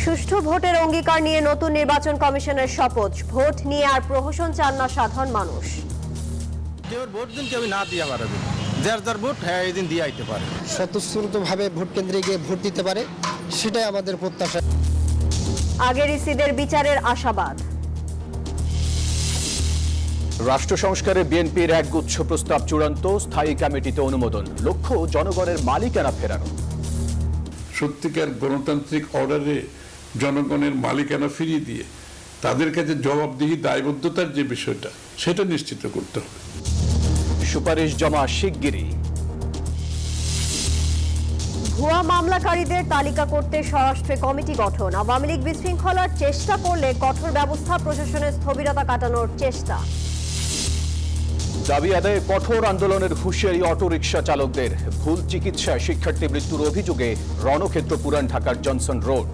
সুষ্ঠু ভোটের অঙ্গীকার নিয়ে নতুন নির্বাচন কমিশনের শপথ। ভোট নিয়ে আর প্রহসন চান না সাধারণ মানুষ। ভোট দিন কেউ না দিয়ে পারবে, যার যার ভোট হ্যাঁ এই দিন দিয়ে আইতে পারে, স্বতঃস্ফূর্তভাবে ভোট কেন্দ্রে গিয়ে ভোট দিতে পারে, সেটাই আমাদের প্রত্যাশা। আগের ইসিদের বিচারের আশাবাদ। রাষ্ট্র সংস্কারে বিএনপির একগুচ্ছ প্রস্তাব চূড়ান্ত, স্থায়ী কমিটিতে অনুমোদন, লক্ষ্য জনগণের মালিকানা ফেরানো। সত্যিকার গণতান্ত্রিক অর্ডারে জনগণের মালিকানা ফিরিয়ে দিয়ে তাদের কাছে জবাবদিহি দায়বদ্ধতার যে বিষয়টা সেটা নিশ্চিত করতে হবে। সুপারিশ জমা শিগগিরই। ভুয়া মামলাকারীদের তালিকা করতে স্বরাষ্ট্র কমিটি গঠন। আওয়ামী লীগ বিশৃঙ্খলার চেষ্টা করলে কঠোর ব্যবস্থা, প্রশাসনের স্থবিরতা কাটানোর চেষ্টা। দাবি আদায়ে কঠোর আন্দোলনের হুঁশিয়ারি অটোরিকশা চালকদের। ভুল চিকিৎসায় শিক্ষার্থী মৃত্যুর অভিযোগে রণক্ষেত্র পুরান ঢাকার জনসন রোড।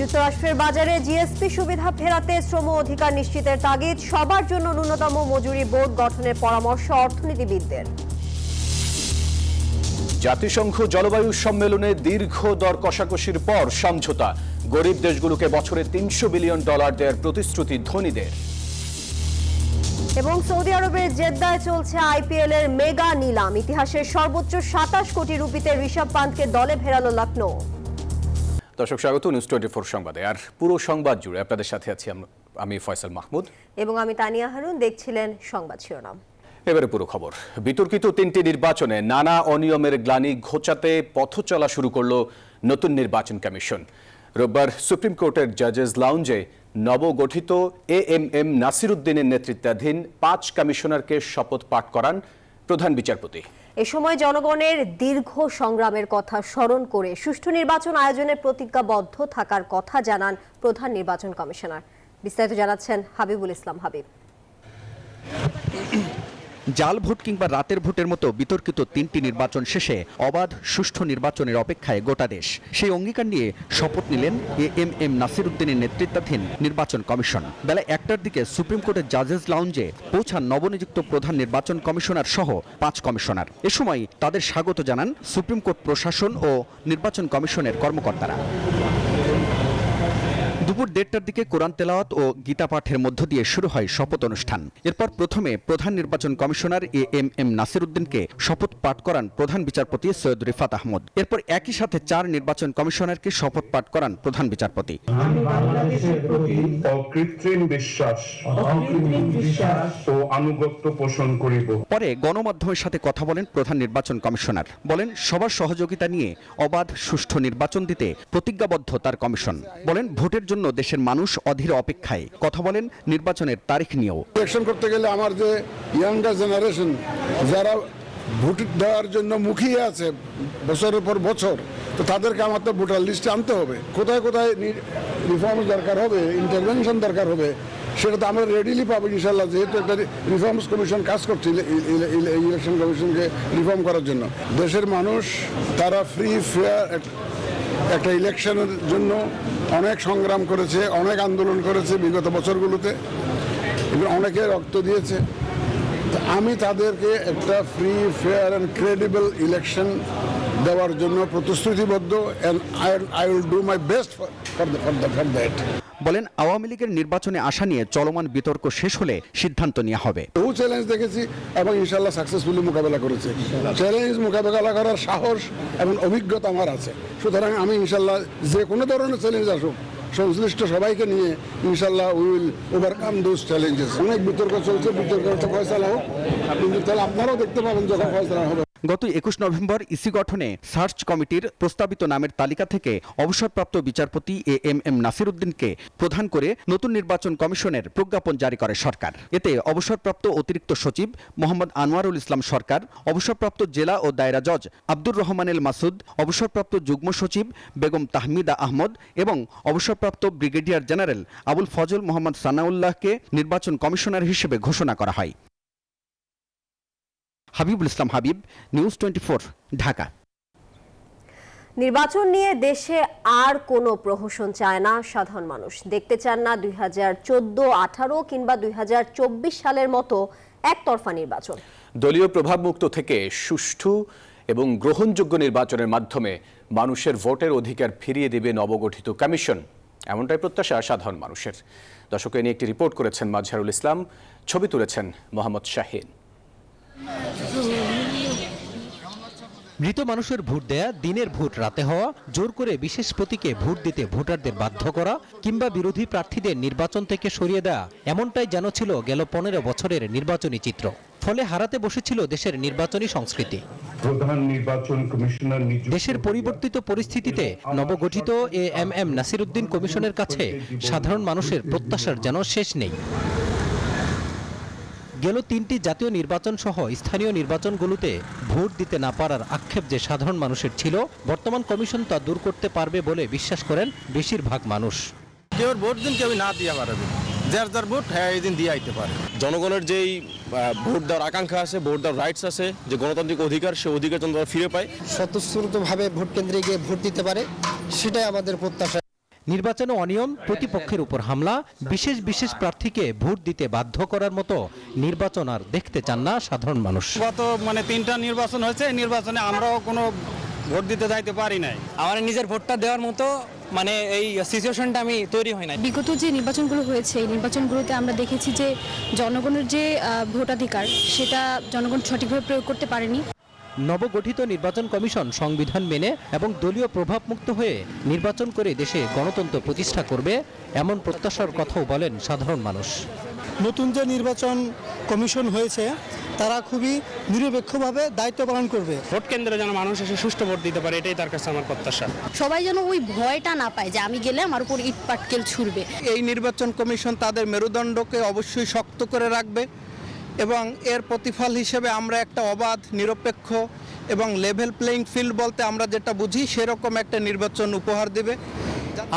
যুক্তরাষ্ট্রের বাজারে জিএসপি সুবিধা ফেরাতে শ্রম অধিকার নিশ্চিতের তাগিদ। সবার জন্য ন্যূনতম মজুরি বোর্ড গঠনের পরামর্শ অর্থনীতিবিদদের। জাতিসংঘ জলবায়ু সম্মেলনে দীর্ঘ দর কষাকষির পর সমঝোতা। গরিব দেশগুলোকে বছরে $300 বিলিয়ন দেওয়ার প্রতিশ্রুতি ধনীদের। এবং সৌদি আরবের জেদ্দায় চলছে আইপিএল এর মেগা নিলাম। ইতিহাসের সর্বোচ্চ 27 কোটি রুপিতে ঋষভ পান্থকে দলে ফেরালো লখনৌ। দর্শক স্বাগত নিউজ 24 সংবাদে। আর পুরো সংবাদ জুড়ে আপনাদের সাথে আছি আমি ফয়সাল মাহমুদ এবং আমি তানিয়া হারুন। দেখছিলেন সংবাদ শিরোনাম। এবারে পুরো খবর। বিতর্কিত 3টি নির্বাচনে নানা অনিয়মের গ্লানি ঘোচাতে পথ চলা শুরু করল নতুন নির্বাচন কমিশন। রোববার সুপ্রিম কোর্টের জাজেস লাউঞ্জে নবগঠিত এএমএম নাসির উদ্দিনের নেতৃত্বাধীন 5 কমিশনারকে শপথ পাঠ করান প্রধান বিচারপতি। এ সময় জনগণের দীর্ঘ সংগ্রামের কথা স্মরণ করে সুষ্ঠু নির্বাচন আয়োজনে প্রতিজ্ঞাবদ্ধ থাকার কথা জানান প্রধান নির্বাচন কমিশনার। বিস্তারিত জানাচ্ছেন হাবিবুল ইসলাম হাবিব। জাল ভোট কিংবা রাতের ভোটের মতো বিতর্কিত 3টি নির্বাচন শেষে অবাধ সুষ্ঠু নির্বাচনের অপেক্ষায় গোটা দেশ। সেই অঙ্গীকার নিয়ে শপথ নিলেন এএমএম নাসির উদ্দিনের নেতৃত্বাধীন নির্বাচন কমিশন। বেলা 1টার দিকে সুপ্রিম কোর্টের জাজেস লাউঞ্জে পৌঁছান নবনিযুক্ত প্রধান নির্বাচন কমিশনার সহ 5 কমিশনার। এ সময় তাদের স্বাগত জানান সুপ্রিম কোর্ট প্রশাসন ও নির্বাচন কমিশনের কর্মকর্তারা। দুপুর 1:30টার দিকে কোরআন তেলাওয়াত ও গীতা পাঠের মধ্য দিয়ে শুরু হয় শপথ অনুষ্ঠান। এরপর প্রথমে প্রধান নির্বাচন কমিশনার এএমএম নাসির উদ্দিনকে শপথ পাঠ করান প্রধান বিচারপতি সৈয়দ রিফাত আহমদ। এরপর একই সাথে 4 নির্বাচন কমিশনারকে শপথ পাঠ করান প্রধান বিচারপতি। আমি বাংলাদেশের প্রতি অকৃত্রিম বিশ্বাস ও আনুগত্য পোষণ করিব। পরে গণমাধ্যমের সাথে কথা বলেন প্রধান নির্বাচন কমিশনার। বলেন সবার সহযোগিতা নিয়ে অবাধ সুষ্ঠু নির্বাচন দিতে প্রতিজ্ঞাবদ্ধ তার কমিশন। বলেন ভোটের জন্য দেশের মানুষ অধীর অপেক্ষায়। কথা বলেন নির্বাচনের তারিখ নিয়েও। ইলেকশন করতে গেলে আমার যে ইয়াঙ্গার জেনারেশন যারা ভোট দেওয়ার জন্য মুখিয়ে আছে বছরের পর বছর, তো তাদেরকে আমার তো ভোটার লিস্টে আনতে হবে। কোথায় কোথায় রিফর্ম দরকার হবে, ইন্টারভেনশন দরকার হবে, সেটা তো আমরা রেডিলি পাবো ইনশাল্লাহ, যেহেতু একটা রিফর্মস কমিশন কাজ করছে ইলেকশন কমিশনকে রিফর্ম করার জন্য। দেশের মানুষ তারা ফ্রি ফেয়ার একটা ইলেকশনের জন্য অনেক সংগ্রাম করেছে, অনেক আন্দোলন করেছে বিগত বছরগুলোতে, এবং অনেকে রক্ত দিয়েছে। আমি তাদেরকে একটা free fair and credible election দেওয়ার জন্য প্রতিশ্রুতিবদ্ধ, and I will do my best for that. বলেন আওয়ামী লীগের নির্বাচনে আসা নিয়ে চলমান বিতর্ক শেষ হলে সিদ্ধান্ত নেওয়া হবে। বহু চ্যালেঞ্জ দেখেছি এবং ইনশাল্লাহ সাকসেসফুলি মোকাবেলা করেছে। চ্যালেঞ্জ মোকাবেলা করার সাহস এবং অভিজ্ঞতা আমার আছে। সুতরাং আমি ইনশাল্লাহ যে কোনো ধরনের চ্যালেঞ্জ আসুক, সংশ্লিষ্ট সবাইকে নিয়ে ইনশাল্লাহ we will overcome those challenges. অনেক বিতর্ক চলছে, বিতর্কটা ফয়সালা হোক, তাহলে আপনারাও দেখতে পাবেন যখন ফয়সালা হবে। গত 21 নভেম্বর ইসি গঠনে সার্চ কমিটির প্রস্তাবিত নামের তালিকা থেকে অবসরপ্রাপ্ত বিচারপতি এএমএম নাসির উদ্দিনকে প্রধান করে নতুন নির্বাচন কমিশনের প্রজ্ঞাপন জারি করে সরকার। এতে অবসরপ্রাপ্ত অতিরিক্ত সচিব মোহাম্মদ আনোয়ারুল ইসলাম সরকার, অবসরপ্রাপ্ত জেলা ও দায়রা জজ আব্দুর রহমান এল মাসুদ, অবসরপ্রাপ্ত যুগ্ম সচিব বেগম তাহমিদা আহমদ এবং অবসরপ্রাপ্ত ব্রিগেডিয়ার জেনারেল আবুল ফজল মোহাম্মদ সানাউল্লাহকে নির্বাচন কমিশনার হিসেবে ঘোষণা করা হয়। হাবিবুল ইসলাম হাবিব, নিউজ 24, ঢাকা। নির্বাচন নিয়ে দেশে আর কোনো প্রহসন চায় না সাধারণ মানুষ। দেখতে চান না 2014-18 কিংবা 2024 সালের মতো একতরফা নির্বাচন। দলীয় প্রভাবমুক্ত থেকে সুষ্ঠু এবং গ্রহণযোগ্য নির্বাচনের মাধ্যমে মানুষের ভোটের অধিকার ফিরিয়ে দেবে নবগঠিত কমিশন, এমনটাই প্রত্যাশা সাধারণ মানুষের। দর্শক, এ নিয়ে একটি রিপোর্ট করেছেন মাজহারুল ইসলাম, ছবি তুলেছেন মোহাম্মদ শাহিন। মৃত মানুষের ভোট দেয়া, দিনের ভোট রাতে হওয়া, জোর করে বিশেষ প্রতীকে ভোট দিতে ভোটারদের বাধ্য করা কিংবা বিরোধী প্রার্থীদের নির্বাচন থেকে সরিয়ে দেয়া, এমনটাই যেন ছিল গেল 15 বছরের নির্বাচনী চিত্র। ফলে হারাতে বসেছিল দেশের নির্বাচনী সংস্কৃতি। প্রধান নির্বাচন কমিশনার দেশের পরিবর্তিত পরিস্থিতিতে নবগঠিত এএমএম নাসিরউদ্দিন কমিশনের কাছে সাধারণ মানুষের প্রত্যাশার যেন শেষ নেই। গেল 3টি জাতীয় নির্বাচন সহ স্থানীয় নির্বাচনগুলোতে ভোট দিতে না পারার আক্ষেপ যে সাধারণ মানুষের ছিল, বর্তমান কমিশন তা দূর করতে পারবে বলে বিশ্বাস করেন বেশিরভাগ মানুষ। কেউ ভোট দিন কেউ না দিয়ে পারবে, যার যার ভোট এই দিন দিয়ে আইতে পারে। জনগণের যেই ভোট দেওয়ার আকাঙ্ক্ষা আছে, ভোট দেওয়ার রাইটস আছে, যে গণতান্ত্রিক অধিকার, সে অধিকার যেন তারা ফিরে পায়। স্বতঃস্ফূর্তভাবে ভোট কেন্দ্রে গিয়ে ভোট দিতে পারে, সেটাই আমাদের প্রত্যাশা। নির্বাচনে অনিয়ম, প্রতিপক্ষের উপর হামলা, বিশেষ প্রার্থীকে ভোট দিতে বাধ্য করার মতো নির্বাচন আর দেখতে চান না সাধারণ মানুষ। গত 3টা নির্বাচন হয়েছে, এই নির্বাচনে আমরাও কোনো ভোট দিতে যাইতে পারি নাই। আমার নিজের ভোটটা দেওয়ার মতো এই সিচুয়েশনটা আমি তৈরি হয় না। বিগত যে নির্বাচনগুলো হয়েছে, এই নির্বাচনগুলোতে আমরা দেখেছি যে জনগণের যে ভোটাধিকার, সেটা জনগণ সঠিকভাবে প্রয়োগ করতে পারেনি। নবগঠিত নির্বাচন কমিশন সংবিধান মেনে এবং দলীয় প্রভাবমুক্ত হয়ে নির্বাচন করে দেশে গণতন্ত্র প্রতিষ্ঠা করবে, এমন প্রত্যাশার কথাও বলেন সাধারণ মানুষ। নতুন যে নির্বাচন কমিশন হয়েছে, তারা খুবই নিরপেক্ষভাবে দায়িত্ব পালন করবে। ভোট কেন্দ্রে যেন মানুষ এসে সুষ্ঠু ভোট দিতে পারে, এটাই তার কাছে আমার প্রত্যাশা। সবাই যেন ওই ভয়টা না পায় যে আমি গেলে আমার উপর ইট পাটকেল ছুড়বে। এই নির্বাচন কমিশন তাদের মেরুদণ্ডকে অবশ্যই শক্ত করে রাখবে এবং এর প্রতিফল হিসেবে আমরা একটা অবাধ, নিরপেক্ষ এবং লেভেল প্লেইং ফিল্ড বলতে আমরা যেটা বুঝি, সেরকম একটা নির্বাচন উপহার দেবে।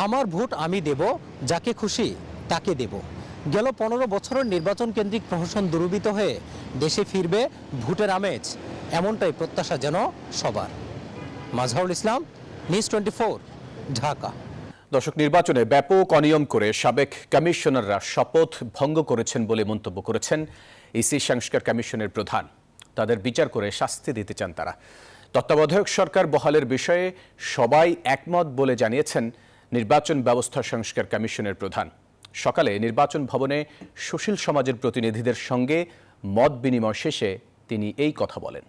আমার ভোট আমি দেব, যাকে খুশি তাকে দেব। গেল 15 বছরের নির্বাচন কেন্দ্রিক প্রহসন দুর্বৃত হয়ে দেশে ফিরবে ভোটের আমেজ, এমনটাই প্রত্যাশা যেন সবার। মাজহারুল ইসলাম, নিউজ 24, ঢাকা। দর্শক, নির্বাচনে ব্যাপক অনিয়ম করে সাবেক কমিশনাররা শপথ ভঙ্গ করেছেন বলে মন্তব্য করেছেন ইসি সংস্কার কমিশনের প্রধান। তাদের বিচার করে শাস্তি দিতে চান তারা। তত্ত্বাবধায়ক সরকার বহালের বিষয়ে সবাই একমত বলে জানিয়েছেন নির্বাচন ব্যবস্থা সংস্কার কমিশনের প্রধান। সকালে নির্বাচন ভবনে সুশীল সমাজের প্রতিনিধিদের সঙ্গে মত বিনিময় শেষে তিনি এই কথা বলেন।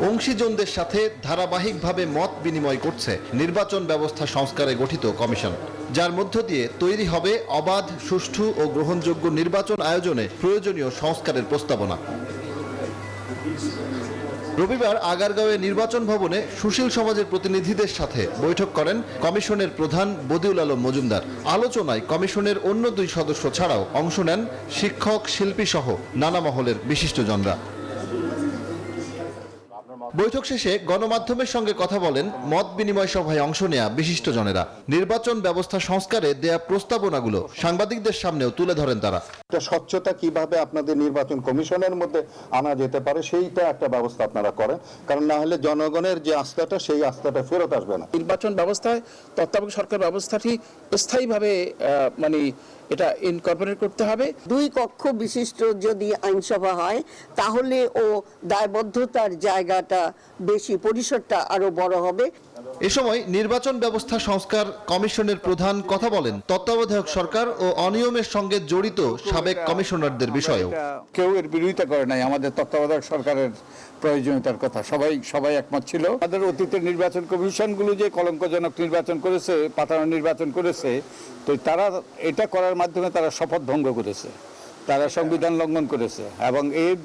অংশীজনদের সাথে ধারাবাহিকভাবে মত বিনিময় করছে নির্বাচন ব্যবস্থা সংস্কারে গঠিত কমিশন, যার মধ্য দিয়ে তৈরি হবে অবাধ, সুষ্ঠু ও গ্রহণযোগ্য নির্বাচন আয়োজনে প্রয়োজনীয় সংস্কারের প্রস্তাবনা। রবিবার আগারগাঁওয়ে নির্বাচন ভবনে সুশীল সমাজের প্রতিনিধিদের সাথে বৈঠক করেন কমিশনের প্রধান বদিউল আলম মজুমদার। আলোচনায় কমিশনের অন্য 2 সদস্য ছাড়াও অংশ নেন শিক্ষক, শিল্পী সহ নানা মহলের বিশিষ্টজনরা। বৈঠক শেষে গণমাধ্যমের সঙ্গে কথা বলেন মত বিনিময় সভায় অংশ নেয়া বিশিষ্টজনেরা। নির্বাচন ব্যবস্থা সংস্কারে দেয়া প্রস্তাবনাগুলো সাংবাদিকদের সামনেও তুলে ধরেন তারা। স্বচ্ছতা কিভাবে আপনাদের নির্বাচন কমিশনের মধ্যে আনা যেতে পারে, সেইটা একটা ব্যবস্থা আপনারা করেন, কারণ না হলে জনগণের যে আস্থাটা, সেই আস্থাটা ফেরত আসবে না। নির্বাচন ব্যবস্থায় তত্ত্বাবধায়ক সরকার ব্যবস্থাটি স্থায়ীভাবে এটা ইনকর্পোরেট করতে হবে। 2 কক্ষ বিশিষ্ট যদি আইনসভা হয়, তাহলে ও দায়বদ্ধতার জায়গাটা বেশি, পরিসরটা আরো বড় হবে। এ সময় নির্বাচন ব্যবস্থা সংস্কার কমিশনের প্রধান কথা বলেন তত্ত্বাবধায়ক সরকার ও অনিয়মের সঙ্গে জড়িত সাবেক কমিশনারদের বিষয়েও। কেউ এর বিরোধিতা করে নাই আমাদের তত্ত্বাবধায়ক সরকারের প্রয়োজনীয়তার কথা, সবাই একমত ছিল। আমাদের অতীতের নির্বাচন কমিশনগুলো যে কলঙ্কজনক নির্বাচন করেছে, পাতানো নির্বাচন করেছে, তো তারা এটা করার মাধ্যমে তারা শপথ ভঙ্গ করেছে, তারা সংবিধান লঙ্ঘন করেছে এবং এর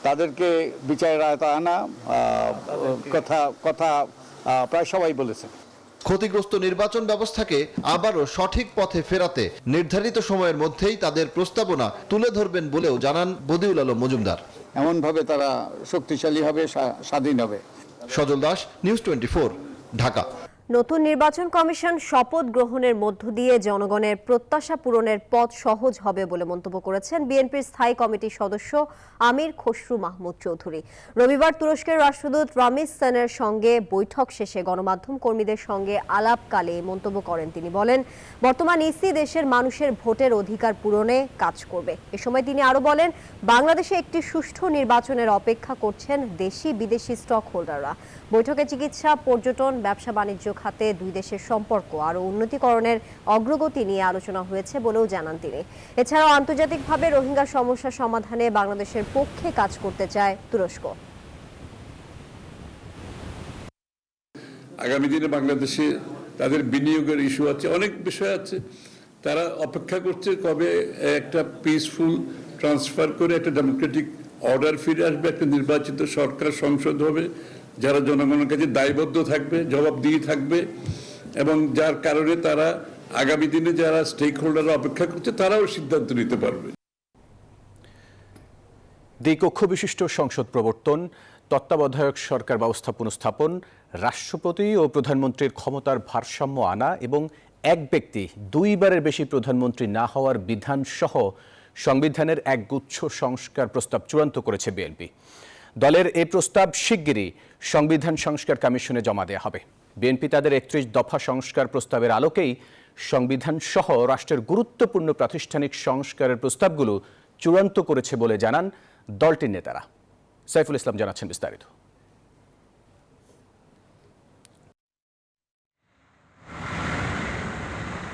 তাদেরকে বিচারের আওতায় আনা কথা প্রায় সবাই বলেছে। ক্ষতিগ্রস্ত নির্বাচন ব্যবস্থাকে আবারও সঠিক পথে ফেরাতে নির্ধারিত সময়ের মধ্যেই তাদের প্রস্তাবনা তুলে ধরবেন বলেও জানান বদিউল আলম মজুমদার। এমনভাবে তারা শক্তিশালী হবে, স্বাধীন হবে। সজল দাস, নিউজ 24, ঢাকা। নতুন নির্বাচন কমিশন শপথ গ্রহণের মধ্য দিয়ে জনগণের প্রত্যাশা পূরণের পথ সহজ হবে বলে মন্তব্য করেছেন বিএনপির স্থায়ী কমিটির সদস্য আমির খসরু মাহমুদ চৌধুরী। রবিবার তুরস্কের রাষ্ট্রদূত রামিজ সানের সঙ্গে বৈঠক শেষে গণমাধ্যম কর্মীদের সঙ্গে আলাপকালে মন্তব্য করেন তিনি। বলেন, বর্তমান ইসি দেশের মানুষের ভোটের অধিকার পূরণে কাজ করবে। এ সময় তিনি আরো বলেন, বাংলাদেশে একটি সুষ্ঠু নির্বাচনের অপেক্ষা করছেন দেশি বিদেশি স্টক হোল্ডাররা। বৈঠকে চিকিৎসা, পর্যটন, ব্যবসা বাণিজ্য খাতে দুই দেশের সম্পর্ক আরও উন্নতিকরণের অগ্রগতি নিয়ে আলোচনা হয়েছে বলেও জানান তিনি। এছাড়াও আন্তর্জাতিকভাবে রোহিঙ্গা সমস্যা সমাধানে বাংলাদেশের পক্ষে কাজ করতে চায় তুরস্ক। আগামী দিনে বাংলাদেশে তাদের বিনিয়োগের ইস্যু আছে, অনেক বিষয় আছে। তারা অপেক্ষা করছে কবে একটা পিসফুল ট্রান্সফার করে একটা ডেমোক্রেটিক অর্ডার ফিরে আসবে, একটা নির্বাচিত সরকার, সংসদ হবে যারা জনগণের কাছে দায়বদ্ধ থাকবে, জবাবদিহি থাকবে, এবং যার কারণে তারা আগামী দিনে যারা স্টেক হোল্ডাররা অপেক্ষা করছে তারাও সিদ্ধান্ত নিতে পারবে। দ্বিকক্ষ বিশিষ্ট সংসদ প্রবর্তন, তত্ত্বাবধায়ক সরকার ব্যবস্থা পুনঃস্থাপন, রাষ্ট্রপতি ও প্রধানমন্ত্রীর ক্ষমতার ভারসাম্য আনা এবং এক ব্যক্তি দুইবারের বেশি প্রধানমন্ত্রী না হওয়ার বিধান সহ সংবিধানের এক গুচ্ছ সংস্কার প্রস্তাব চূড়ান্ত করেছে বিএনপি। দলের এই প্রস্তাব শিগগিরই সংবিধান সংস্কার কমিশনে জমা দেওয়া হবে। বিএনপি তাদের ৩১ দফা সংস্কার প্রস্তাবের আলোকেই সংবিধান সহ রাষ্ট্রের গুরুত্বপূর্ণ প্রাতিষ্ঠানিক সংস্কারের প্রস্তাবগুলো চূড়ান্ত করেছে বলে জানান দলটির নেতারা। সাইফুল ইসলাম জানাচ্ছেন বিস্তারিত।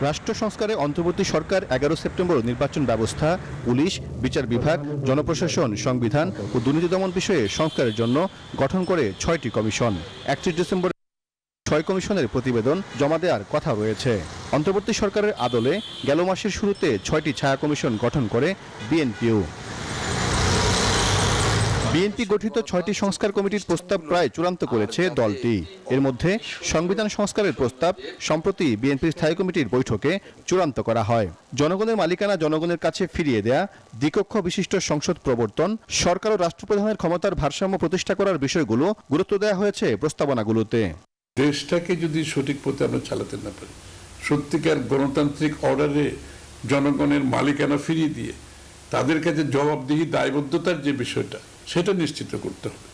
রাষ্ট্র সংস্কারে অন্তর্বর্তী সরকার ১১ সেপ্টেম্বর নির্বাচন ব্যবস্থা, পুলিশ, বিচার বিভাগ, জনপ্রশাসন, সংবিধান ও দুর্নীতি দমন বিষয়ে সংস্কারের জন্য গঠন করে ৬টি কমিশন। ৩১ ডিসেম্বর ৬ কমিশনের প্রতিবেদন জমা দেওয়ার কথা রয়েছে। অন্তর্বর্তী সরকারের আদলে গেল মাসের শুরুতে ৬টি ছায়া কমিশন গঠন করে বিএনপিও। বিএনপি গঠিত ৬টি সংস্কার কমিটির প্রস্তাব প্রায় চূড়ান্ত করেছে দলটি। এর মধ্যে সংবিধান সংস্কারের প্রস্তাব সম্প্রতি বিএনপির স্থায়ী কমিটির বৈঠকে চূড়ান্ত করা হয়। জনগণের মালিকানা জনগণের কাছে ফিরিয়ে দেয়া, দ্বিকক্ষ বিশিষ্ট সংসদ প্রবর্তন, সরকার ও রাষ্ট্রপ্রধানের ক্ষমতার ভারসাম্য প্রতিষ্ঠা করার বিষয়গুলো গুরুত্ব দেওয়া হয়েছে প্রস্তাবনাগুলোতে। দেশটাকে যদি সঠিক পথে আমরা চালাতে না পারি, সত্যিকার গণতান্ত্রিক অর্ডারে জনগণের মালিকানা ফিরিয়ে দিয়ে তাদের কাছে জবাবদিহি, দায়বদ্ধতার যে বিষয়টা, সেটা নিশ্চিত করতে হবে।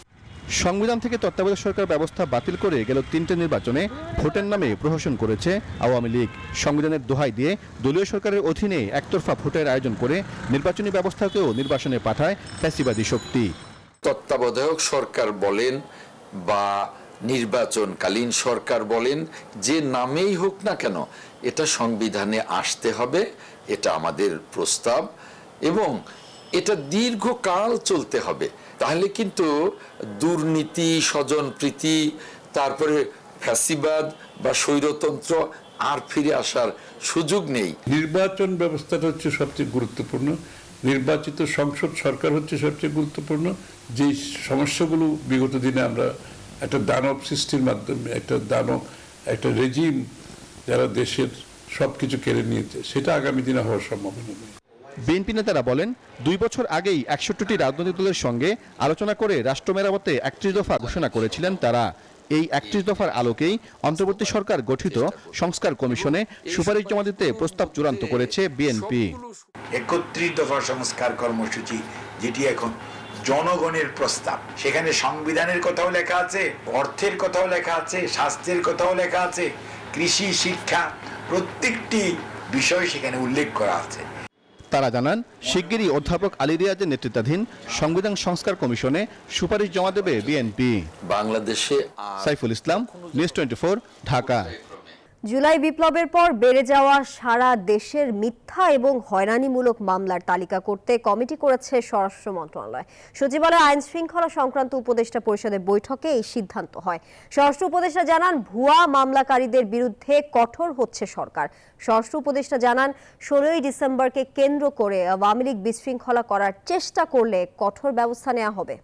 সংবিধান থেকে তত্ত্বাবধায়ক সরকার ব্যবস্থা বাতিল করে গেল ৩টে নির্বাচনে ভোটের নামে প্রহসন করেছে আওয়ামী লীগ। সংবিধানের দোহাই দিয়ে দলীয় সরকারের অধীনে একতরফা ভোটের আয়োজন করে নির্বাচনী ব্যবস্থাকেও নির্বাসনে পাঠায় ফ্যাসিবাদী শক্তি। তত্ত্বাবধায়ক সরকার বলেন বা নির্বাচনকালীন সরকার বলেন, যে নামেই হোক না কেন, এটা সংবিধানে আসতে হবে, এটা আমাদের প্রস্তাব, এবং এটা দীর্ঘকাল চলতে হবে। তাহলে কিন্তু দুর্নীতি, স্বজনপ্রীতি, তারপরে ফ্যাসিবাদ বা স্বৈরতন্ত্র আর ফিরে আসার সুযোগ নেই। নির্বাচন ব্যবস্থাটা হচ্ছে সবচেয়ে গুরুত্বপূর্ণ, নির্বাচিত সংসদ সরকার হচ্ছে সবচেয়ে গুরুত্বপূর্ণ। যে সমস্যাগুলো বিগত দিনে আমরা একটা দানব সৃষ্টির মাধ্যমে, একটা রেজিম যারা দেশের সবকিছু কেড়ে নিয়েছে, সেটা আগামী দিনে হওয়ার সম্ভাবনা নেই। বিএনপি নেতারা বলেন, ২ বছর আগেই ৬১টি রাজনৈতিক দলের সঙ্গে আলোচনা করে রাষ্ট্র মেরামতে ৩১ দফা ঘোষণা করেছিলেন তারা। এই ৩১ দফার আলোকেই অন্তর্বর্তী সরকার গঠিত সংস্কার কমিশনে সুপারিশ জমা দিতে প্রস্তাব চূড়ান্ত করেছে বিএনপি। ৩১ দফা সংস্কার কর্মসূচি, যেটি এখন জনগণের প্রস্তাব, সেখানে সংবিধানের কথাও লেখা আছে, অর্থের কথাও লেখা আছে, স্বাস্থ্যের কথাও লেখা আছে, কৃষি, শিক্ষা, প্রত্যেকটি বিষয় সেখানে উল্লেখ করা আছে। তারা জানান, শিগগিরই অধ্যাপক আলী রিয়াজের নেতৃত্বাধীন সংবিধান সংস্কার কমিশনে সুপারিশ জমা দেবে বিএনপি। বাংলাদেশে সাইফুল ইসলাম, নিউজ 24, ঢাকা। জুলাই বিপ্লবের পর বেড়ে যাওয়া সারা দেশের মিথ্যা এবং হয়রানিমূলক মামলার তালিকা করতে কমিটি করেছে স্বরাষ্ট্র মন্ত্রণালয়। সচিবালয় আইন শৃঙ্খলা সংক্রান্ত উপদেষ্টা পরিষদের বৈঠকে এই সিদ্ধান্ত হয়। স্বরাষ্ট্র উপদেষ্টা জানান, ভুয়া মামলাকারীদের বিরুদ্ধে কঠোর হচ্ছে সরকার। স্বরাষ্ট্র উপদেষ্টা জানান, ১৬ই ডিসেম্বরকে কেন্দ্র করে আওয়ামী লীগ বিশৃঙ্খলা করার চেষ্টা করলে কঠোর ব্যবস্থা নেওয়া হবে।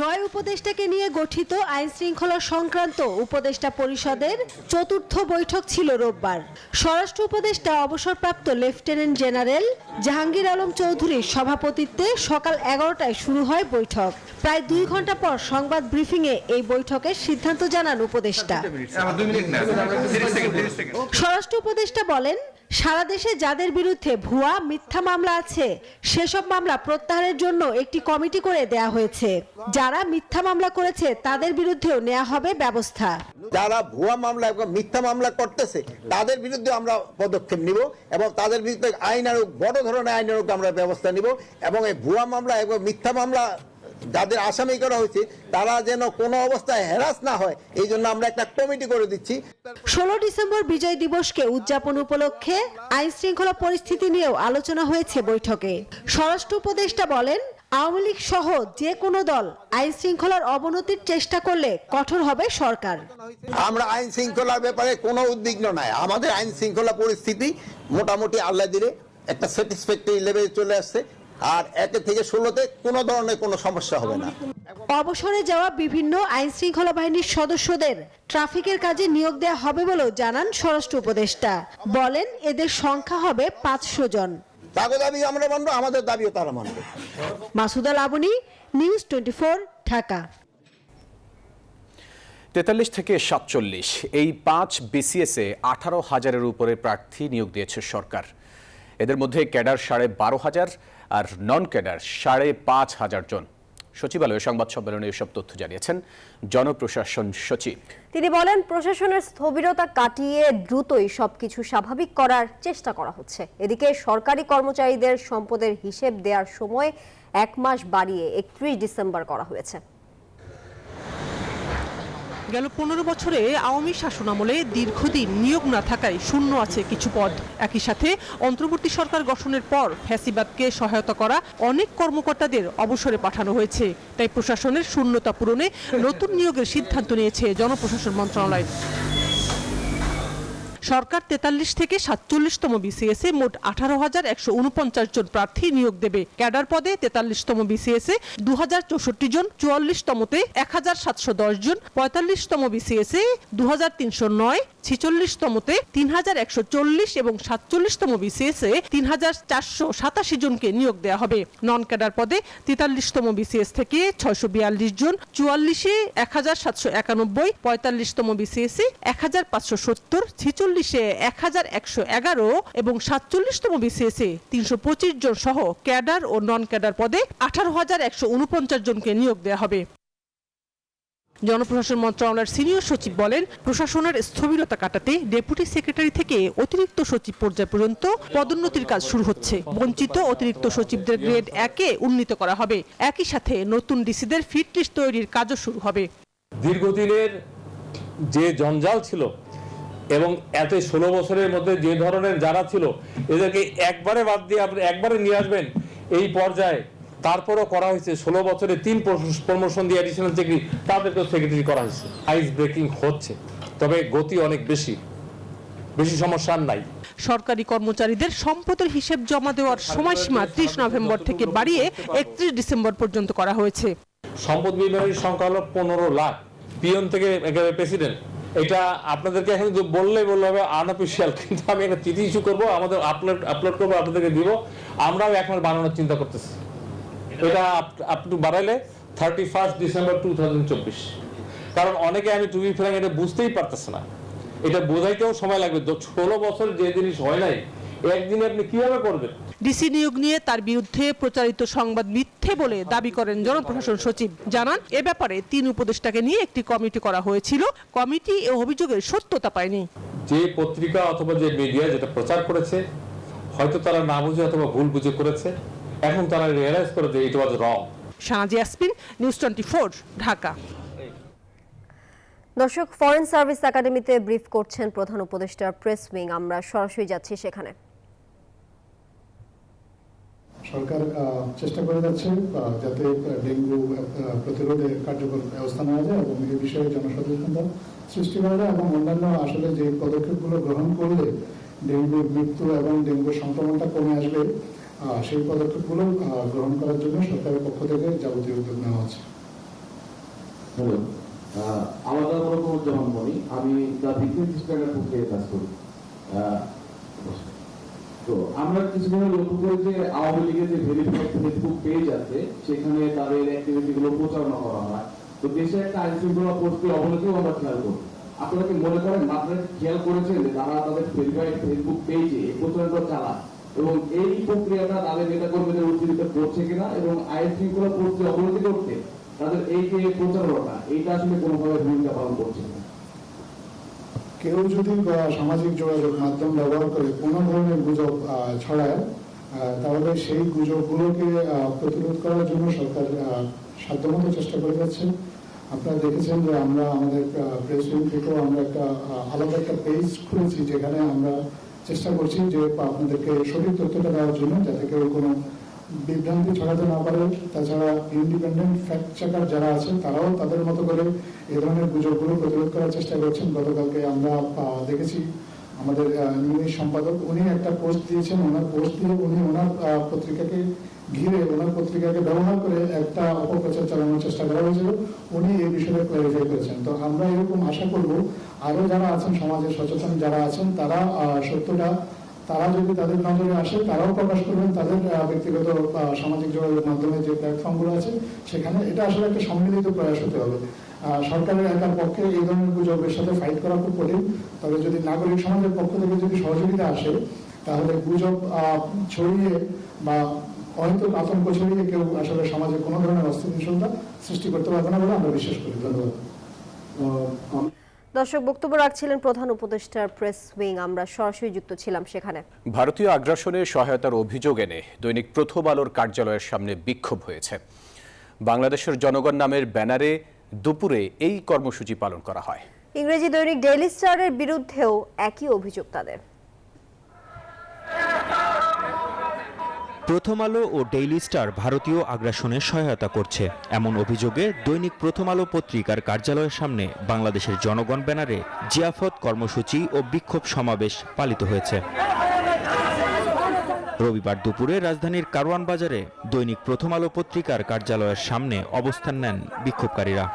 9 উপদেষ্টাকে নিয়ে গঠিত আইন শৃঙ্খলা সংক্রান্ত উপদেষ্টা পরিষদের চতুর্থ বৈঠক ছিল রোববার। স্বরাষ্ট্র উপদেষ্টা অবসরপ্রাপ্ত লেফটেন্যান্ট জেনারেল জাহাঙ্গীর আলম চৌধুরীর সভাপতিত্বে সকাল 11টায় শুরু হয় বৈঠক। প্রায় 2 ঘন্টা পর সংবাদ ব্রিফিংয়ে এই বৈঠকের সিদ্ধান্ত জানান উপদেষ্টা। স্বরাষ্ট্র উপদেষ্টা বলেন, সারা দেশে যাদের বিরুদ্ধে ভুয়া মিথ্যা মামলা আছে সেসব মামলা প্রত্যাহারের জন্য একটি কমিটি করে দেয়া হয়েছে। যারা মিথ্যা মামলা করেছে তাদের বিরুদ্ধেও নেওয়া হবে ব্যবস্থা। যারা ভুয়া মামলা এবং মিথ্যা মামলা করতেছে তাদের বিরুদ্ধে আমরা পদক্ষেপ নিব এবং তাদের বিরুদ্ধে আইনানুগ বড় ধরনের আইনানুগ আমরা ব্যবস্থা নিব এবং এই ভুয়া মামলা এবং মিথ্যা মামলা যাদের আসামি করা হয়েছে তারা যেন কোনো অবস্থায় হ্যারাস না হয় এই জন্য আমরা একটা কমিটি করে দিচ্ছি। 16 ডিসেম্বর বিজয় দিবসকে উদযাপন উপলক্ষে আইন শৃঙ্খলা পরিস্থিতি নিয়েও আলোচনা হয়েছে বৈঠকে। স্বরাষ্ট্র উপদেষ্টা বলেন, আওয়ামী লীগ সহ যে কোনো দল আইন শৃঙ্খলার অবনতির চেষ্টা করলে কঠোর হবে সরকার। আমরা আইন শৃঙ্খলার ব্যাপারে কোনো উদ্বিগ্ন নাই। আমাদের আইন শৃঙ্খলা পরিস্থিতি মোটামুটি আল্লাহ দিলে একটা স্যাটিসফ্যাক্টরি লেভেলে চলে আসছে আর 1 থেকে 16তে কোনো ধরনের কোনো সমস্যা হবে না। অবসরে যাওয়া বিভিন্ন আইন শৃঙ্খলা বাহিনীর সদস্যদের ট্রাফিকের কাজে নিয়োগ দেওয়া হবে বলেও জানান স্বরাষ্ট্র উপদেষ্টা। বলেন, এদের সংখ্যা হবে 500 জন। তাদের দাবি আমরা মানব, আমাদের দাবিও তারা মানবে। মাসুদা লাবণী, নিউজ 24, ঢাকা। 43 থেকে 47 এই 5 বিসিএসে 18,000-এর উপরে প্রার্থী নিয়োগ দিয়েছে সরকার। এদের মধ্যে ক্যাডার 12,500 আর নন ক্যাডার 5,500 জন। সচিবালয়ে সংবাদ সম্মেলনে এসব তথ্য জানিয়েছেন জনপ্রশাসন সচিব। তিনি বলেন, প্রশাসনের স্থবিরতা কাটিয়ে দ্রুতই সবকিছু স্বাভাবিক করার চেষ্টা করা হচ্ছে। এদিকে সরকারি কর্মচারীদের সম্পদের হিসেব দেওয়ার সময় 1 মাস বাড়িয়ে 31 ডিসেম্বর করা হয়েছে। গেল 15 বছরে আওয়ামী শাসনামলে দীর্ঘদিন নিয়োগ না থাকায় শূন্য আছে কিছু পদ। একই সাথে অন্তর্বর্তী সরকার গঠনের পর ফ্যাসিবাদকে সহায়তা করা অনেক কর্মকর্তাদের অবসরে পাঠানো হয়েছে। তাই প্রশাসনের শূন্যতা পূরণে নতুন নিয়োগের সিদ্ধান্ত নিয়েছে জনপ্রশাসন মন্ত্রণালয়। সরকার 43 থেকে 47তম বিসিএসে মোট 18,149 জন প্রার্থী নিয়োগ দেবে। ক্যাডার পদে 43তম বিসিএসে 2,064 জন, 44তমতে 1,710 জন, 45তম বিসিএসে 2,309, 46তমতে 3,140 এবং 47তম বিসিএসে 3,487 জনকে নিয়োগ দেওয়া হবে। নন ক্যাডার পদে 43তম বিসিএস থেকে 642 জন, 44-এ 1,791, 45তম বিসিএসে 1,570, 46-এ 1,111 এবং 47তম বিসিএসে 325 জন সহ ক্যাডার ও নন ক্যাডার পদে 18,149 জনকে নিয়োগ দেওয়া হবে। জনপ্রশাসন মন্ত্রণালয়ের সিনিয়র সচিব বলেন, প্রশাসনের স্থবিরতা কাটাতে ডেপুটি সেক্রেটারি থেকে অতিরিক্ত সচিব পর্যায় পর্যন্ত পদোন্নতির কাজ শুরু হচ্ছে। বঞ্চিত অতিরিক্ত সচিবদের গ্রেড 1-এ উন্নীত করা হবে। একই সাথে নতুন ডিসিদের ফিট লিস্ট তৈরির কাজও শুরু হবে। দীর্ঘদিনের যে জঞ্জাল ছিল এবং এত 16 বছরের মধ্যে যে ধরনের যারা ছিল এদেরকে একবারে বাদ দিয়ে আপনি একবারে নিয়ে আসবেন এই পর্যায়ে। তারপরও করা হয়েছে 16 বছরে 3 প্রমোশন দিয়ে অ্যাডিশনাল সেক্রেটারি, তাদেরকেও সেক্রেটারি করা হয়েছে। আইস ব্রেকিং হচ্ছে, তবে গতি অনেক বেশি সমস্যা নাই। সরকারি কর্মচারীদের সম্পদের হিসেব জমা দেওয়ার সময়সীমা 30 নভেম্বর থেকে বাড়িয়ে 31 ডিসেম্বর পর্যন্ত করা হয়েছে। সম্পদ বিভাগের সংখ্যা হলো 15 লাখ, পিয়ন থেকে একেবারে প্রেসিডেন্ট। এটা আপনাদেরকে এখন বললে হবে আনঅফিশিয়াল, কিন্তু আমি একটা চিঠি ইস্যু করবো, আমাদের আপলোড করবো, আপনাদেরকে দিব। আমরাও এখন বানানোর চিন্তা করতেছি। এটা আপ টু বাড়াইলে 31 ডিসেম্বর 2024, কারণ অনেকে আমি টু বি ফ্র্যাঙ্ক এটা বুঝতেই পারতেছে না। এটা বোঝাইতেও সময় লাগবে। 16 বছর যে জিনিস হয় নাই একদিনে আপনি কিভাবে করবেন? ডিসি নিয়োগ নিয়ে তার বিরুদ্ধে প্রচারিত সংবাদ মিথ্যে বলে দাবি করেন জনপ্রশাসন সচিব। জানান, এ ব্যাপারে 3 উপদেষ্টাকে নিয়ে একটি কমিটি করা হয়েছিল। কমিটি এ অভিযোগের সত্যতা পায়নি। যে পত্রিকা অথবা যে মিডিয়া যেটা প্রচার করেছে হয়তো তারা না বুঝে অথবা ভুল বুঝে করেছে, এখন তারা রিয়েলাইজ করে যে ইট ওয়াজ রং। শাহনাজ ইয়াসমিন, নিউজ 24, ঢাকা। দর্শক, ফরেন সার্ভিস একাডেমিতে ব্রিফ করছেন প্রধান উপদেষ্টার প্রেস উইং। আমরা সরাসরি যাচ্ছি সেখানে। সরকার চেষ্টা করে যাচ্ছে যাতে ডেঙ্গু প্রতিরোধে কার্যকর ব্যবস্থা নেওয়া যায় এবং এই বিষয়ে জনসচেতনতা সৃষ্টি করা যায় এবং অন্যান্য আসলে যে পদক্ষেপগুলো গ্রহণ করলে ডেঙ্গুর মৃত্যু এবং ডেঙ্গুর সংক্রমণটা কমে আসবে সেই পদক্ষেপগুলো গ্রহণ করার জন্য সরকারের পক্ষ থেকে যাবতীয় উদ্যোগ নেওয়া হচ্ছে। হ্যালো, আমার নাম রকমুজ্জামান মনি, আমি দ্য বিজনেস স্ট্যান্ডার্ড পত্রিকায় কাজ করি। তো আমরা কিছুদিন লক্ষ্য করি যে আওয়ামী লীগের যে ভেরিফাইড ফেসবুক পেজ আছে সেখানে তাদের অ্যাক্টিভিটি গুলো প্রচারণা করা হয়। তো দেশে একটা আইন শৃঙ্খলা পরিস্থিতির অবনতিও আমরা খেয়াল করি। আপনারা কি মনে করেন, আপনারা খেয়াল করেছেন যে তারা তাদের ভেরিফাইড ফেসবুক পেজে প্রচারণা চালায় এবং এই প্রক্রিয়াটা তাদের নেতা কর্মীদের উজ্জীবিত করছে কিনা এবং আইন শৃঙ্খলা পরিস্থিতি অবনতি করতে তাদের এই যে প্রচারণা এইটা আসলে কোনোভাবে ভূমিকা পালন করছে কিনা? কেউ যদি সামাজিক যোগাযোগ মাধ্যম ব্যবহার করে কোনো ধরনের গুজব ছড়ায়, তাহলে সেই গুজবগুলোকে প্রতিরোধ করার জন্য সরকার সাধ্যমতো চেষ্টা করে যাচ্ছে। আপনারা দেখেছেন যে আমরা আমাদের প্রেস উইং থেকেও আমরা একটা আলাদা একটা পেজ খুলেছি, যেখানে আমরা চেষ্টা করছি যে আপনাদেরকে সঠিক তথ্যটা দেওয়ার জন্য, যাতে কেউ কোনো বিভ্রান্তি ছড়াতে না পারে। তাছাড়া ইন্ডিপেন্ডেন্ট ফ্যাক্ট চেকার যারা আছেন তারাও তাদের মতো করে এ ধরনের গুজবগুলো প্রতিরোধ করার চেষ্টা করছেন। গতকালকে আমরা দেখেছি আমাদের নিউজ সম্পাদক উনি একটা পোস্ট দিয়েছেন, ওনার পোস্ট দিয়ে উনি ওনার পত্রিকাকে ঘিরে ওনার পত্রিকাকে ব্যবহার করে একটা অপপ্রচার চালানোর চেষ্টা করা হয়েছিল। উনি এই বিষয়ে ক্লারিফাই করেছেন। তো আমরা এরকম আশা করব আরো যারা আছেন সমাজের সচেতন যারা আছেন তারা সত্যটা তারা যদি তাদের নজরে আসে তারাও প্রকাশ করবেন তাদের ব্যক্তিগত সামাজিক যোগাযোগ মাধ্যমে যে প্ল্যাটফর্মগুলো আছে সেখানে। এটা আসলে একটা সম্মিলিত প্রয়াস হতে হবে। সরকারের একার পক্ষে এই ধরনের গুজবের সাথে ফাইট করা খুব কঠিন। তবে যদি নাগরিক সমাজের পক্ষ থেকে যদি সহযোগিতা আসে, তাহলে গুজব ছড়িয়ে বা হয়তো আতঙ্ক ছড়িয়ে কেউ আসলে সমাজে কোনো ধরনের অস্থিতিশীলতা সৃষ্টি করতে পারবে না বলে আমরা বিশ্বাস করি। ধন্যবাদ। দর্শক, বক্তব্য রাখছিলেন প্রধান উপদেষ্টার প্রেস উইং। আমরা সরাসরি যুক্ত ছিলাম সেখানে। ভারতীয় আগ্রাসনে সহায়তার অভিযোগ এনে দৈনিক প্রথম আলোর কার্যালয়ের সামনে বিক্ষোভ হয়েছে। বাংলাদেশের জনগণ নামের ব্যানারে দুপুরে এই কর্মসূচি পালন করা হয়। ইংরেজি দৈনিক ডেইলি স্টারের বিরুদ্ধেও একই অভিযোগ তাদের। প্রথম আলো ও ডেইলি স্টার ভারতীয় আগ্রাসনে সহায়তা করছে এমন অভিযোগে দৈনিক প্রথম আলো পত্রিকার কার্যালয়ের সামনে বাংলাদেশের জনগণ ব্যানারে জিয়াফত কর্মসূচি ও বিক্ষোভ সমাবেশ পালিত হয়েছে। রবিবার দুপুরে রাজধানীর কারওয়ান বাজারে দৈনিক প্রথম আলো পত্রিকার কার্যালয়ের সামনে অবস্থান নেন বিক্ষোভকারীরা।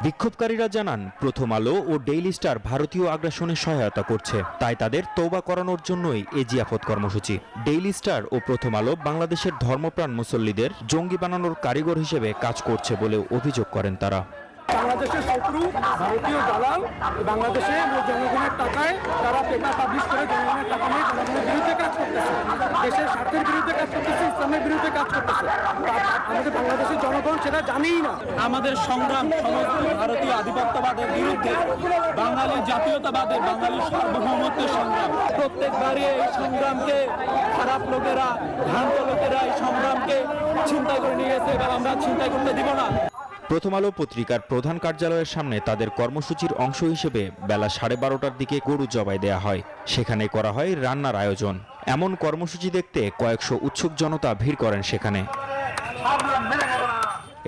বিক্ষোভকারীরা জানান, প্রথম আলো ও ডেইলি স্টার ভারতীয় আগ্রাসনে সহায়তা করছে, তাই তাদের তওবা করানোর জন্যই এই জিয়াফত কর্মসূচি। ডেইলি স্টার ও প্রথম আলো বাংলাদেশের ধর্মপ্রাণ মুসল্লিদের জঙ্গি বানানোর কারিগর হিসেবে কাজ করছে বলেও অভিযোগ করেন তারা। বাংলাদেশের শত্রু ভারতীয় দালাল বাংলাদেশে জনগণের টাকায় তারা পেপার পাবলিশ করে জনগণের টাকা নিয়ে জনগণের বিরুদ্ধে কাজ করতেছে, দেশের স্বার্থের বিরুদ্ধে কাজ করতেছে, ইসলামের বিরুদ্ধে কাজ করতেছে। আমাদের বাংলাদেশের জনগণ সেটা জানেই না। আমাদের সংগ্রাম সমস্ত ভারতীয় আধিপত্যবাদের বিরুদ্ধে, বাঙালি জাতীয়তাবাদের, বাঙালি সার্বভৌমত্বের সংগ্রাম। প্রত্যেকবারই এই সংগ্রামকে খারাপ লোকেরা, ভ্রান্ত লোকেরা এই সংগ্রামকে ছিনতাই করে নিয়ে গেছে এবং আমরা ছিনতাই করতে দিব না। প্রথম আলো পত্রিকার প্রধান কার্যালয়ের সামনে তাদের কর্মসূচির অংশ হিসেবে বেলা 12:30টার দিকে গরু জবাই দেয়া হয়। সেখানে করা হয় রান্নার আয়োজন। এমন কর্মসূচি দেখতে কয়েকশো উৎসুক জনতা ভিড় করেন সেখানে।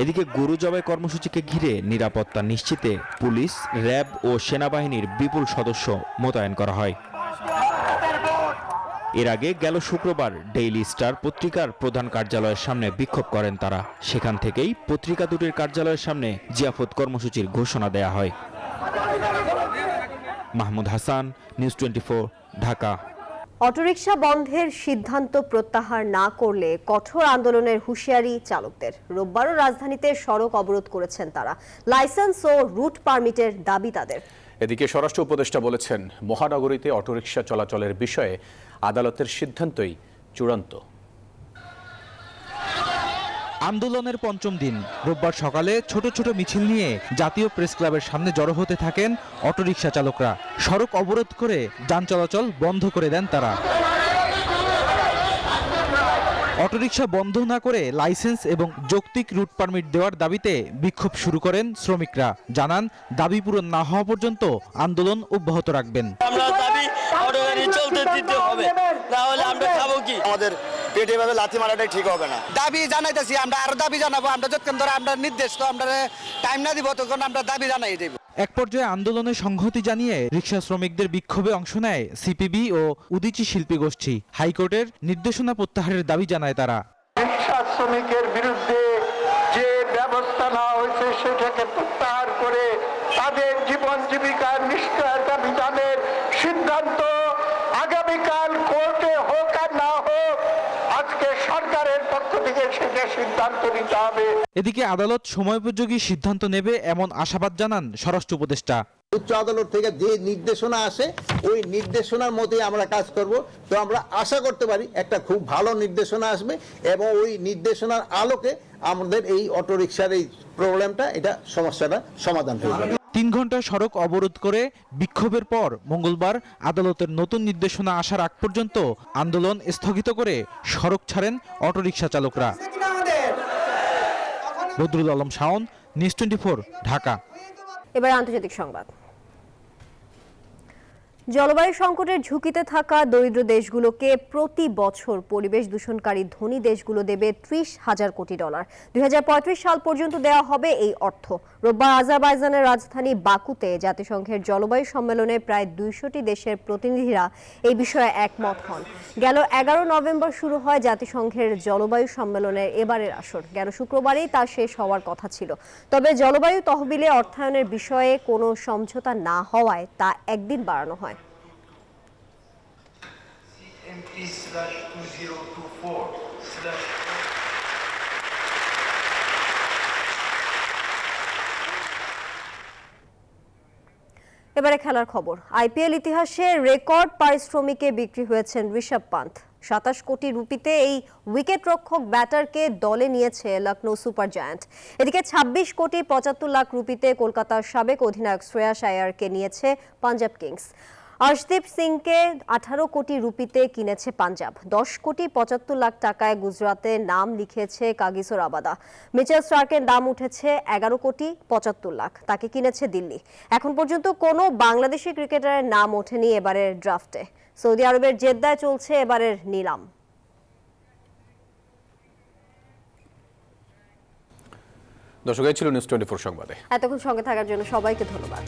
এদিকে গরু জবাই কর্মসূচিকে ঘিরে নিরাপত্তা নিশ্চিতে পুলিশ, র্যাব ও সেনাবাহিনীর বিপুল সদস্য মোতায়েন করা হয়। এর আগে গেল শুক্রবার ডেইলি স্টার পত্রিকার প্রধান কার্যালয়ের সামনে বিক্ষোভ করেন তারা। সেখান থেকেই পত্রিকা দুটির কার্যালয়ের সামনে জিয়াফত কর্মসূচির ঘোষণা দেয়া হয়। মাহমুদ হাসান, নিউজ 24, ঢাকা। অটোরিকশা বন্ধের সিদ্ধান্ত প্রত্যাহার না করলে কঠোর আন্দোলনের হুঁশিয়ারি চালকদের। রোববারও রাজধানীতে সড়ক অবরোধ করেছেন তারা। লাইসেন্স ও রুট পারমিটের দাবি তাদের। এদিকে স্বরাষ্ট্র উপদেষ্টা বলেছেন, মহানগরীতে অটোরিকশা চলাচলের বিষয়ে আদালতের সিদ্ধান্তই চূড়ান্ত। আন্দোলনের পঞ্চম দিন রোববার সকালে ছোট ছোট মিছিল নিয়ে জাতীয় প্রেস ক্লাবের সামনে জড়ো হতে থাকেন অটোরিকশা চালকরা। সড়ক অবরোধ করে যান চলাচল বন্ধ করে দেন তারা। অটোরিকশা বন্ধ না করে লাইসেন্স এবং যৌক্তিক রুট পারমিট দেওয়ার দাবিতে বিক্ষোভ শুরু করেন শ্রমিকরা। জানান, দাবি পূরণ না হওয়া পর্যন্ত আন্দোলন অব্যাহত রাখবেন। আমরা দাবি অটোগাড়ি চলতে দিতে হবে, না হলে আমরা খাবো কি? আমাদের পেটে ভাবে লাথি মারাটাই ঠিক হবে না। দাবি জানাইতেছি, আমরা আরো দাবি জানাবো। আমরা যতক্ষণ ধরে আমরা নির্দেশ তো আমরা টাইম না দিব তখন আমরা দাবি জানাই দেব। এক পর্যায়ে আন্দোলনে সংহতি জানিয়ে রিকশা শ্রমিকদের বিক্ষোভে অংশ নেয় সিপিবি ও উদীচী শিল্পী গোষ্ঠী। হাইকোর্টের নির্দেশনা প্রত্যাহারের দাবি জানায় তারা। রিকশা শ্রমিকের বিরুদ্ধে যে ব্যবস্থা নেওয়া হয়েছে সেটাকে প্রত্যাহার করে তাদের জীবন জীবিকার নিশ্চয়তা বিধানের সিদ্ধান্ত আগামীকাল কোর্টে হোক আর না হোক আজকে সরকারের পক্ষ থেকে সেটা সিদ্ধান্ত নিতে হবে। এদিকে আদালত সময়োপযোগী সিদ্ধান্ত নেবে এমন আশাবাদ জানান স্বরাষ্ট্র উপদেষ্টা। উচ্চ আদালত থেকে যে নির্দেশনা আসে ওই নির্দেশনার মধ্যে আমরা কাজ করব। তো আমরা আশা করতে পারি একটা খুব ভালো নির্দেশনা আসবে এবং ওই নির্দেশনার আলোকে আমাদের এই অটোরিকশার এই প্রবলেমটা সমস্যাটা সমাধান হয়ে যাবে। 3 ঘন্টা সড়ক অবরোধ করে বিক্ষোভের পর মঙ্গলবার আদালতের নতুন নির্দেশনা আসার আগ পর্যন্ত আন্দোলন স্থগিত করে সড়ক ছাড়েন অটোরিকশা চালকরা। বদরুল আলম শাওন, নিউজ 24, ঢাকা। এবার আন্তর্জাতিক সংবাদ। জলবায়ু সংকটের ঝুঁকিতে থাকা দরিদ্র দেশগুলোকে প্রতি বছর পরিবেশ দূষণকারী ধনী দেশগুলো দেবে $30,000 কোটি। 2035 সাল পর্যন্ত দেওয়া হবে এই অর্থ। রোববার আজারবাইজানের রাজধানী বাকুতে জাতিসংঘের জলবায়ু সম্মেলনে প্রায় 200টি দেশের প্রতিনিধিরা এই বিষয়ে একমত হন। গেল 11 নভেম্বর শুরু হয় জাতিসংঘের জলবায়ু সম্মেলনের এবারের আসর। গেল শুক্রবারেই তা শেষ হওয়ার কথা ছিল। তবে জলবায়ু তহবিলে অর্থায়নের বিষয়ে কোনো সমঝোতা না হওয়ায় তা একদিন বাড়ানো হয়। এবারে খেলার খবর। আইপিএল ইতিহাসে রেকর্ড পারিশ্রমিকে বিক্রি হয়েছেন ঋষভ পান্থ। 27 কোটি রুপিতে এই উইকেট রক্ষক ব্যাটারকে দলে নিয়েছে লখনৌ সুপার জায়ান্ট। এদিকে 26 কোটি 75 লাখ রুপিতে কলকাতার সাবেক অধিনায়ক শ্রেয়াস আয়ারকে নিয়েছে পাঞ্জাব কিংস। अर्शदीप सिंह के 18 কোটি রুপিতে কিনেছে পাঞ্জাব। 10 কোটি 75 লাখ টাকায় গুজরাতে নাম লিখেছে কাগিসো রাবাদা। মিচেল স্টার্কের দাম উঠেছে 11 কোটি 75 লাখ, তাকে কিনেছে দিল্লি। এখন পর্যন্ত কোনো বাংলাদেশি ক্রিকেটারের নাম ওঠেনি এবারের ড্রাফটে। সৌদি আরবের জেদ্দায় চলছে এবারের নিলাম। দর্শক, এই ছিল নিউজ 24 সংবাদে। এতক্ষণ সঙ্গে থাকার জন্য সবাইকে ধন্যবাদ।